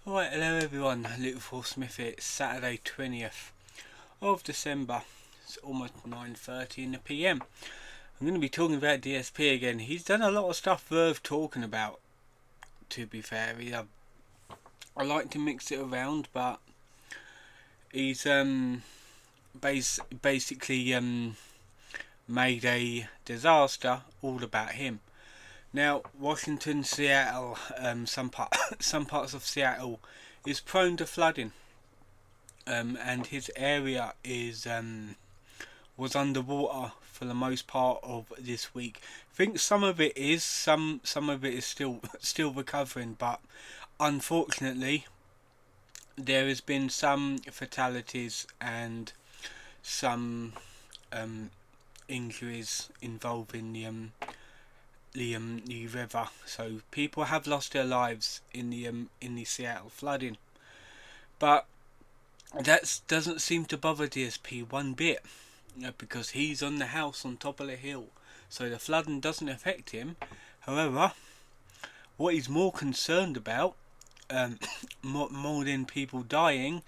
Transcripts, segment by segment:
Alright, hello everyone, Little Smith here. It's Saturday 20th of December. It's almost 9:30 in the PM. I'm going to be talking about DSP again. He's done a lot of stuff worth talking about, to be fair. I like to mix it around, but he's basically made a disaster all about him. Now, Washington, Seattle, some parts of Seattle is prone to flooding, and his area was underwater for the most part of this week. I think some of it is, some of it is still recovering, but unfortunately, there has been some fatalities and some injuries involving the river. So people have lost their lives in the Seattle flooding, but that doesn't seem to bother DSP one bit, because he's on the house on top of the hill, so the flooding doesn't affect him. However, what he's more concerned about, more than people dying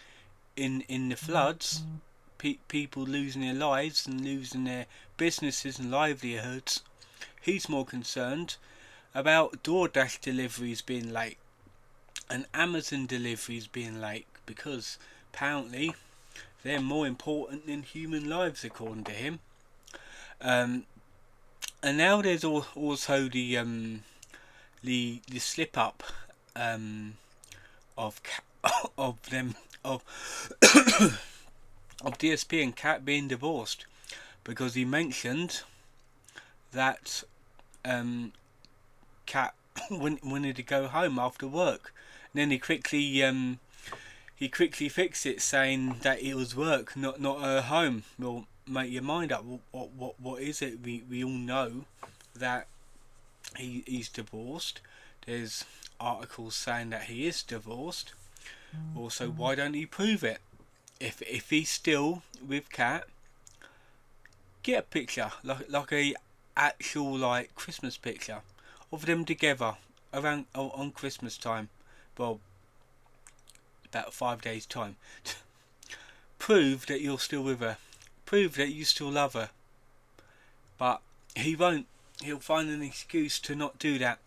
in the floods, people losing their lives and losing their businesses and livelihoods, he's more concerned about DoorDash deliveries being late and Amazon deliveries being late, because apparently they're more important than human lives according to him. And now there's also the slip up of of them of of DSP and Kat being divorced, because he mentioned that Kat wanted to go home after work. And then he quickly fixed it, saying that it was work, not her home. Well, make your mind up. What is it? We all know that he's divorced. There's articles saying that he is divorced. Also, why don't he prove it? If he's still with Kat, get a picture, like a actual Christmas picture of them together around on Christmas time. Well, about 5 days time. Prove that you're still with her. Prove that you still love her. But he won't. He'll find an excuse to not do that.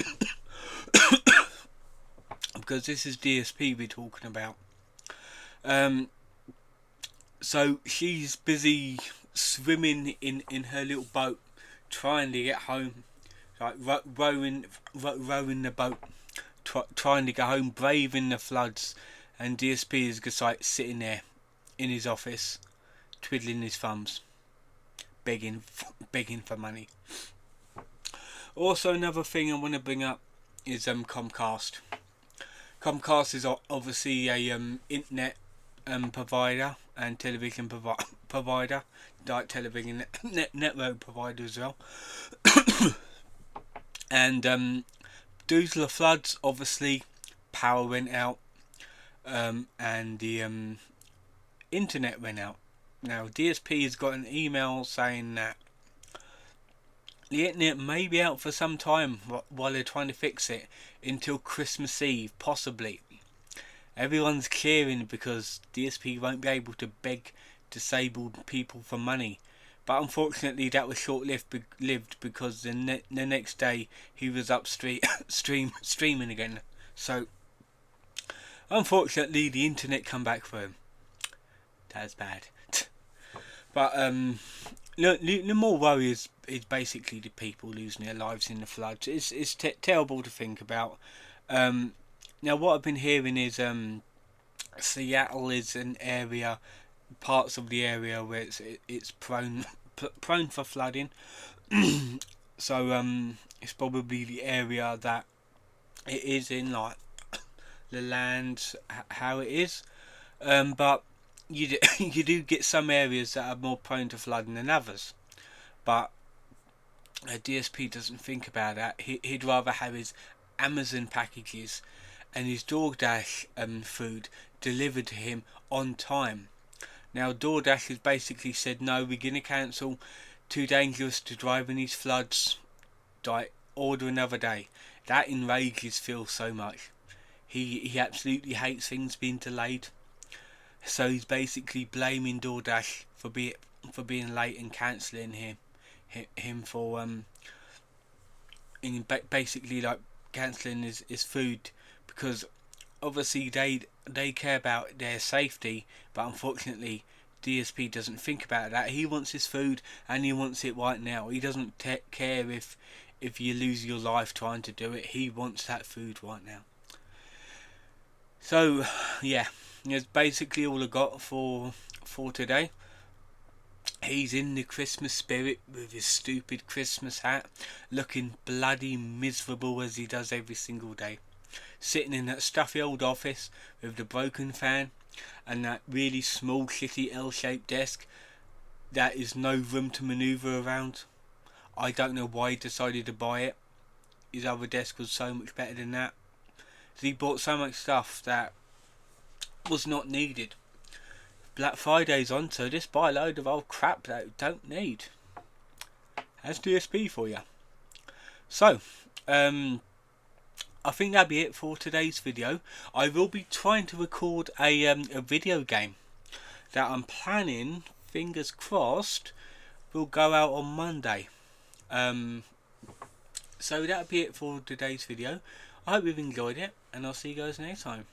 Because this is DSP we're talking about. So she's busy swimming in her little boat, trying to get home, like rowing the boat, trying to get home, braving the floods, and DSP is just sitting there in his office, twiddling his thumbs, begging for money. Also, another thing I want to bring up is Comcast. Comcast is obviously a internet provider and television provider, like television network provider as well. And due to the floods, obviously power went out, and the internet went out. Now DSP has got an email saying that the internet may be out for some time while they're trying to fix it, until Christmas Eve, possibly. Everyone's cheering because DSP won't be able to beg disabled people for money. But unfortunately that was short-lived, because the next day he was up streaming again. So unfortunately the internet come back for him. That's bad. But the more worry is basically the people losing their lives in the floods. It's terrible to think about. Now what I've been hearing is Seattle is an area, parts of the area where it's prone for flooding. So it's probably the area that it is in, like the land, how it is. But you do get some areas that are more prone to flooding than others. But DSP doesn't think about that. He'd rather have his Amazon packages and his DoorDash food delivered to him on time. Now DoorDash has basically said, no, we're going to cancel, too dangerous to drive in these floods, order another day. That enrages Phil so much. he absolutely hates things being delayed. So he's basically blaming DoorDash for being late and cancelling him for basically like cancelling his food, because obviously they care about their safety, but unfortunately DSP doesn't think about that. He wants his food and he wants it right now. He doesn't care if you lose your life trying to do it. He wants that food right now. So yeah, that's basically all I got for today. He's in the Christmas spirit with his stupid Christmas hat, looking bloody miserable as he does every single day. Sitting in that stuffy old office with the broken fan and that really small shitty L-shaped desk that is no room to manoeuvre around. I don't know why he decided to buy it. His other desk was so much better than that. So he bought so much stuff that was not needed. Black Friday's on, so just buy a load of old crap that you don't need. That's DSP for you. So, I think that'll be it for today's video. I will be trying to record a video game that I'm planning, fingers crossed, will go out on Monday. So that'll be it for today's video. I hope you've enjoyed it, and I'll see you guys next time.